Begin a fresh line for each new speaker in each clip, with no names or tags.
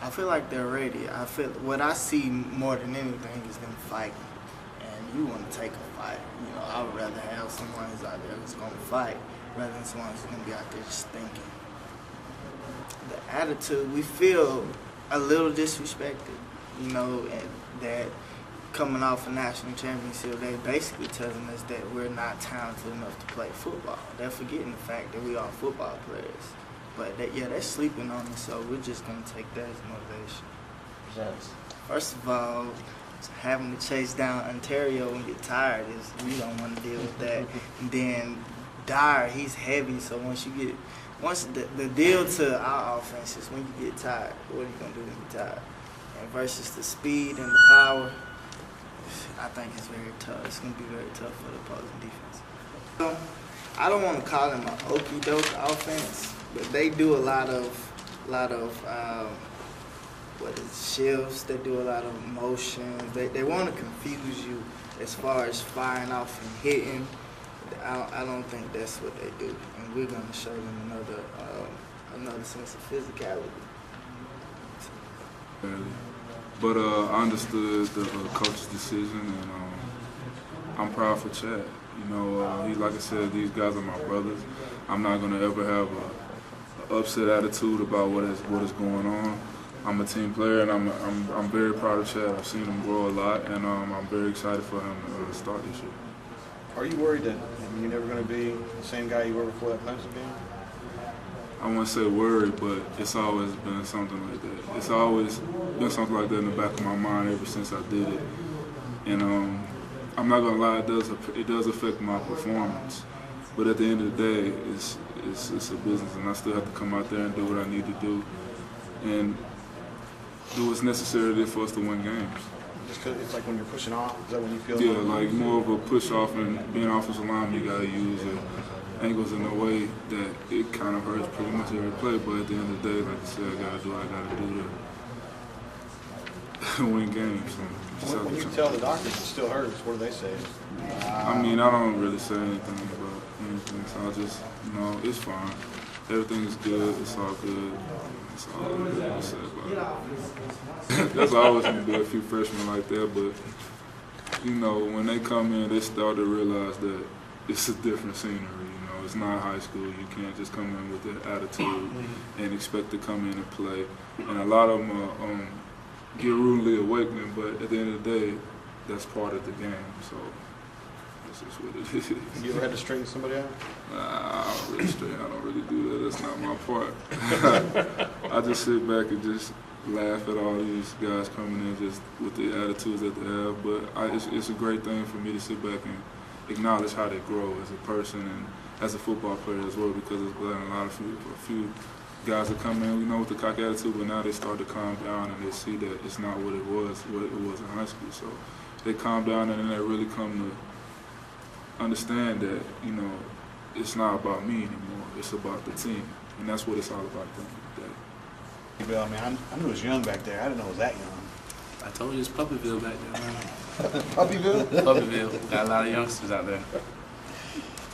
I feel like they're ready. I feel what I see more than anything is them fighting, and you want to take a fight. You know, I would rather have someone who's out there who's going to fight rather than someone who's going to be out there just thinking. The attitude, we feel a little disrespected, you know, and that coming off a national championship, they basically telling us that we're not talented enough to play football. They're forgetting the fact that we are football players. But they're sleeping on us, so we're just going to take that as motivation.
Yes.
First of all, having to chase down Ontario and get tired is, we don't want to deal with that. And then Dyer, he's heavy, so once the deal to our offense is when you get tired, what are you going to do when you're tired? And versus the speed and the power, I think it's very tough. It's going to be very tough for the opposing defense. I don't want to call them an okey-doke offense, but they do a lot of shifts. They do a lot of motions. They want to confuse you as far as firing off and hitting. I don't think that's what they do, and we're going to show them another sense of physicality.
But I understood the coach's decision, and I'm proud for Chad. You know, like I said, these guys are my brothers. I'm not going to ever have an upset attitude about what is going on. I'm a team player, and I'm very proud of Chad. I've seen him grow a lot, and I'm very excited for him to start this year.
Are you worried that you're never going to be the same guy you were before that Clemson game?
I wouldn't say worried, but it's always been something like that. It's always been something like that in the back of my mind ever since I did it. And I'm not gonna lie, it does affect my performance. But at the end of the day, it's a business, and I still have to come out there and do what I need to do, and do what's necessary for us to win games.
Just 'cause it's like when you're pushing off, is that when you feel?
Yeah, like more of a push off, and being offensive lineman, you gotta use angles in a way that it kind of hurts pretty much every play. But at the end of the day, like I said, I gotta do what I gotta do to win games.
When you tell the doctors it still hurts, what do they say?
I mean, I don't really say anything about anything, so I just, it's fine. Everything is good. It's all good. It's all good to say about it. There's always going to be a few freshmen like that, but, when they come in, they start to realize that it's a different scenery. It's not high school. You can't just come in with that attitude and expect to come in and play. And a lot of them get rudely awakening, but at the end of the day, that's part of the game. So that's just what it is.
You ever had to straighten somebody out?
I don't really do that. That's not my part. I just sit back and just laugh at all these guys coming in just with the attitudes that they have. But it's a great thing for me to sit back and acknowledge how they grow as a person and as a football player as well, because it's been a few guys that come in, with the cocky attitude, but now they start to calm down and they see that it's not what it was in high school. So they calm down and then they really come to understand that, it's not about me anymore. It's about the team, and that's what it's all about at the end of the day.
Well, I mean, I knew it was young back there. I didn't know it was that young.
I told you it's Puppyville back there, man.
Puppyville?
Puppyville. Got a lot of youngsters out there.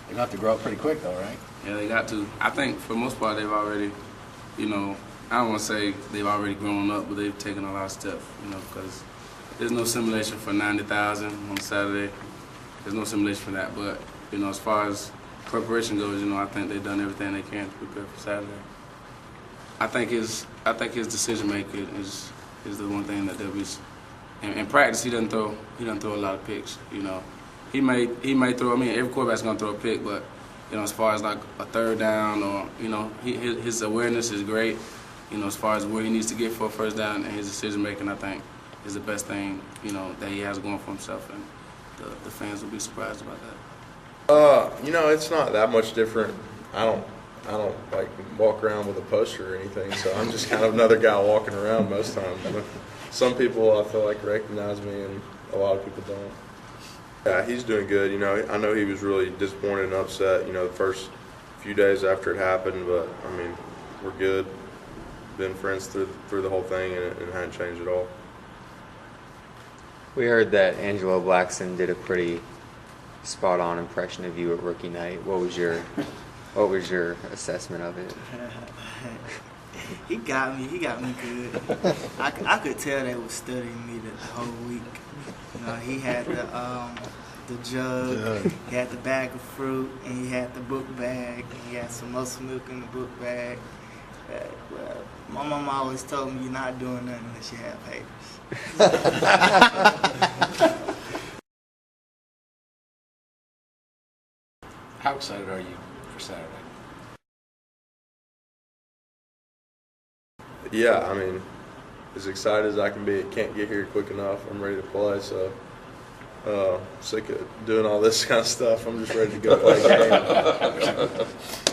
They're going to have to grow up pretty quick, though, right?
Yeah, they got to. I think for the most part they've already, I don't want to say they've already grown up, but they've taken a lot of steps, because there's no simulation for 90,000 on Saturday. There's no simulation for that. But, as far as preparation goes, I think they've done everything they can to prepare for Saturday. I think his decision making is the one thing that they'll be. In practice, he doesn't throw a lot of picks. He may throw. I mean, every quarterback's gonna throw a pick, but as far as like a third down or his awareness is great. As far as where he needs to get for a first down, and his decision making, I think, is the best thing that he has going for himself, and the fans will be surprised about that.
It's not that much different. I don't like walk around with a poster or anything, so I'm just kind of another guy walking around most times. But some people I feel like recognize me, and a lot of people don't. Yeah, he's doing good. I know he was really disappointed and upset, the first few days after it happened, but I mean, we're good. Been friends through the whole thing, and it hadn't changed at all.
We heard that Angelo Blackson did a pretty spot-on impression of you at rookie night. What was your assessment of it?
He got me. He got me good. I could tell they was studying me the whole week. You know, he had the jug, he had the bag of fruit, and he had the book bag, and he had some muscle milk in the book bag. Well, my mama always told me you're not doing nothing unless you have haters.
How excited are you for Saturday?
Yeah, I mean, as excited as I can be. Can't get here quick enough. I'm ready to play, so sick of doing all this kind of stuff. I'm just ready to go play a game.